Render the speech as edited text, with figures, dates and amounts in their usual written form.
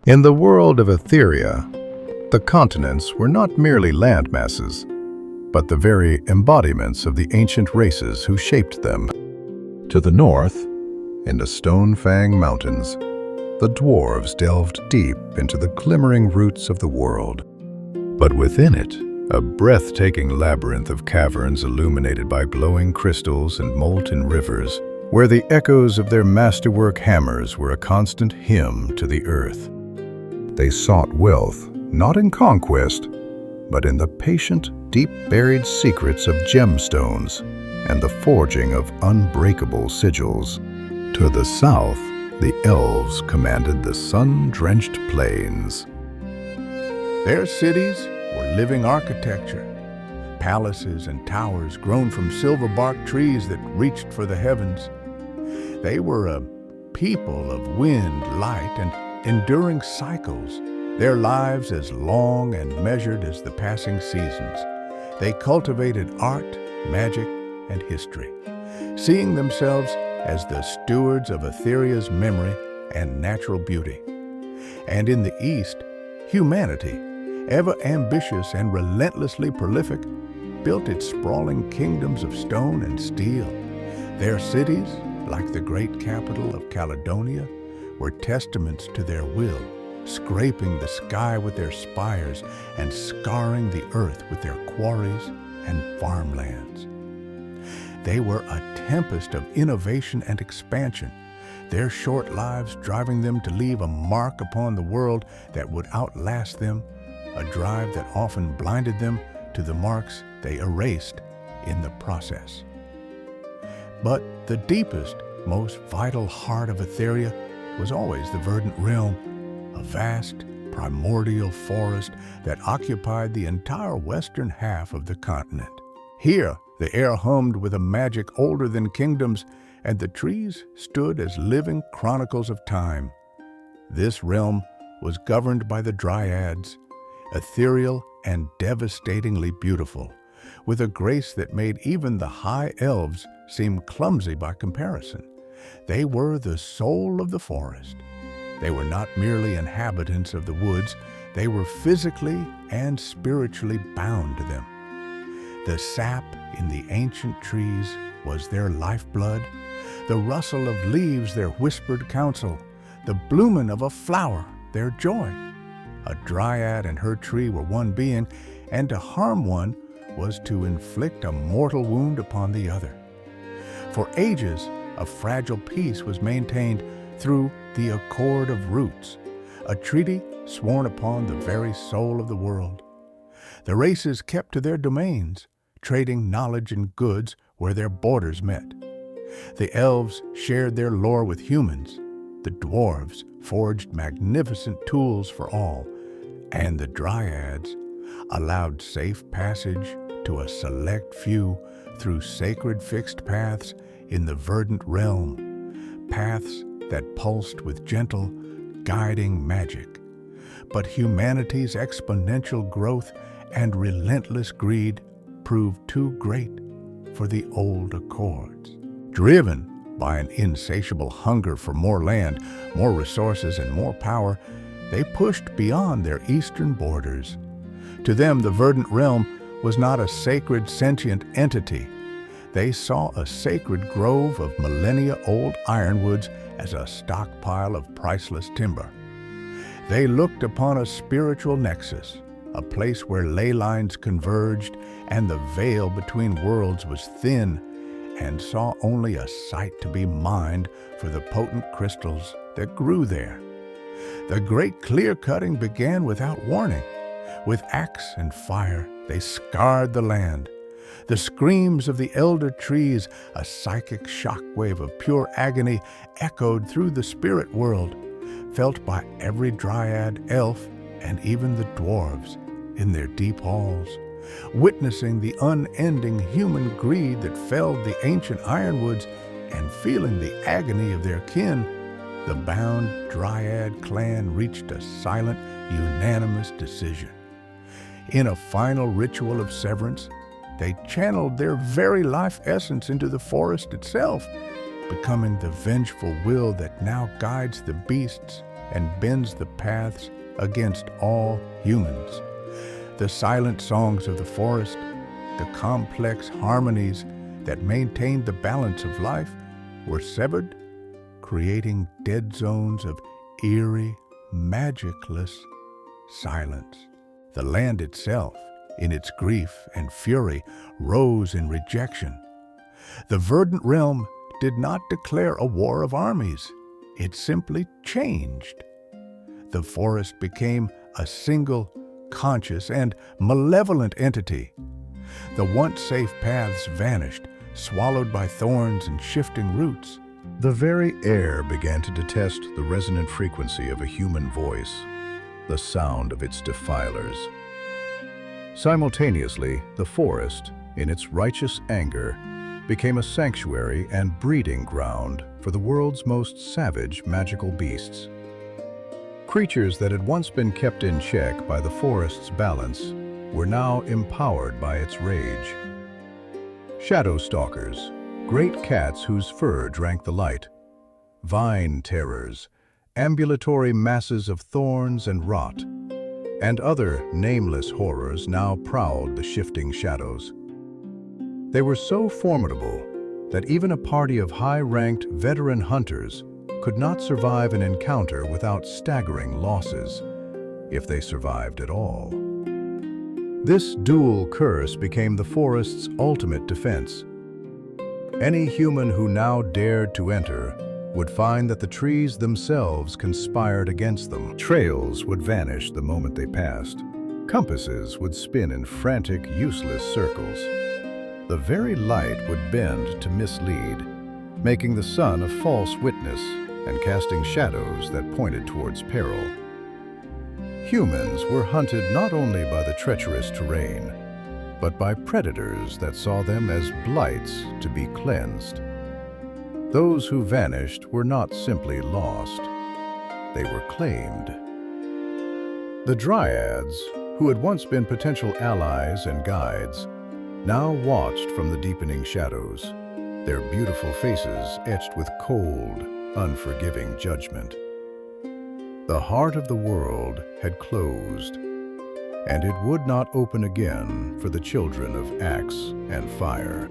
In the world of Atheria, the continents were not merely land masses, but the very embodiments of the ancient races who shaped them. To the north, in the Stone-Fang Mountains, the dwarves delved deep into the glimmering roots of the world. But within it, a breathtaking labyrinth of caverns illuminated by glowing crystals and molten rivers, where the echoes of their masterwork hammers were a constant hymn to the earth. They sought wealth, not in conquest, but in the patient, deep-buried secrets of gemstones and the forging of unbreakable sigils. To the south, the elves commanded the sun-drenched plains. Their cities were living architecture, palaces and towers grown from silver-bark trees that reached for the heavens. They were a people of wind, light, and enduring cycles, their lives as long and measured as the passing seasons. They cultivated art, magic, and history, seeing themselves as the stewards of Atheria's memory and natural beauty. And in the east, humanity, ever ambitious and relentlessly prolific, built its sprawling kingdoms of stone and steel. Their cities, like the great capital of Caledonia, were testaments to their will, scraping the sky with their spires and scarring the earth with their quarries and farmlands. They were a tempest of innovation and expansion, their short lives driving them to leave a mark upon the world that would outlast them, a drive that often blinded them to the marks they erased in the process. But the deepest, most vital heart of Atheria was always the Verdant Realm, a vast, primordial forest that occupied the entire western half of the continent. Here, the air hummed with a magic older than kingdoms, and the trees stood as living chronicles of time. This realm was governed by the dryads, ethereal and devastatingly beautiful, with a grace that made even the high elves seem clumsy by comparison. They were the soul of the forest. They were not merely inhabitants of the woods, they were physically and spiritually bound to them. The sap in the ancient trees was their lifeblood, the rustle of leaves their whispered counsel, the blooming of a flower their joy. A dryad and her tree were one being, and to harm one was to inflict a mortal wound upon the other. For ages, a fragile peace was maintained through the accord of roots, a treaty sworn upon the very soul of the world. The races kept to their domains, trading knowledge and goods where their borders met. The elves shared their lore with humans, the dwarves forged magnificent tools for all, and the dryads allowed safe passage to a select few through sacred fixed paths in the Verdant Realm, paths that pulsed with gentle, guiding magic. But humanity's exponential growth and relentless greed proved too great for the old accords. Driven by an insatiable hunger for more land, more resources, and more power, they pushed beyond their eastern borders. To them, the Verdant Realm was not a sacred sentient entity. They saw a sacred grove of millennia-old ironwoods as a stockpile of priceless timber. They looked upon a spiritual nexus, a place where ley lines converged and the veil between worlds was thin, and saw only a sight to be mined for the potent crystals that grew there. The great clear-cutting began without warning. With axe and fire, they scarred the land. The screams of the elder trees, a psychic shockwave of pure agony, echoed through the spirit world, felt by every dryad, elf, and even the dwarves in their deep halls. Witnessing the unending human greed that felled the ancient ironwoods and feeling the agony of their kin, the bound dryad clan reached a silent, unanimous decision. In a final ritual of severance, they channeled their very life essence into the forest itself, becoming the vengeful will that now guides the beasts and bends the paths against all humans. The silent songs of the forest, the complex harmonies that maintained the balance of life, were severed, creating dead zones of eerie, magicless silence. The land itself, in its grief and fury, rose in rejection. The Verdant Realm did not declare a war of armies. It simply changed. The forest became a single, conscious, and malevolent entity. The once safe paths vanished, swallowed by thorns and shifting roots. The very air began to detest the resonant frequency of a human voice, the sound of its defilers. Simultaneously, the forest, in its righteous anger, became a sanctuary and breeding ground for the world's most savage magical beasts. Creatures that had once been kept in check by the forest's balance were now empowered by its rage. Shadow stalkers, great cats whose fur drank the light, vine terrors, ambulatory masses of thorns and rot, and other nameless horrors now prowled the shifting shadows. They were so formidable that even a party of high-ranked veteran hunters could not survive an encounter without staggering losses, if they survived at all. This dual curse became the forest's ultimate defense. Any human who now dared to enter would find that the trees themselves conspired against them. Trails would vanish the moment they passed. Compasses would spin in frantic, useless circles. The very light would bend to mislead, making the sun a false witness and casting shadows that pointed towards peril. Humans were hunted not only by the treacherous terrain, but by predators that saw them as blights to be cleansed. Those who vanished were not simply lost, they were claimed. The Dryads, who had once been potential allies and guides, now watched from the deepening shadows, their beautiful faces etched with cold, unforgiving judgment. The heart of the world had closed, and it would not open again for the children of axe and fire.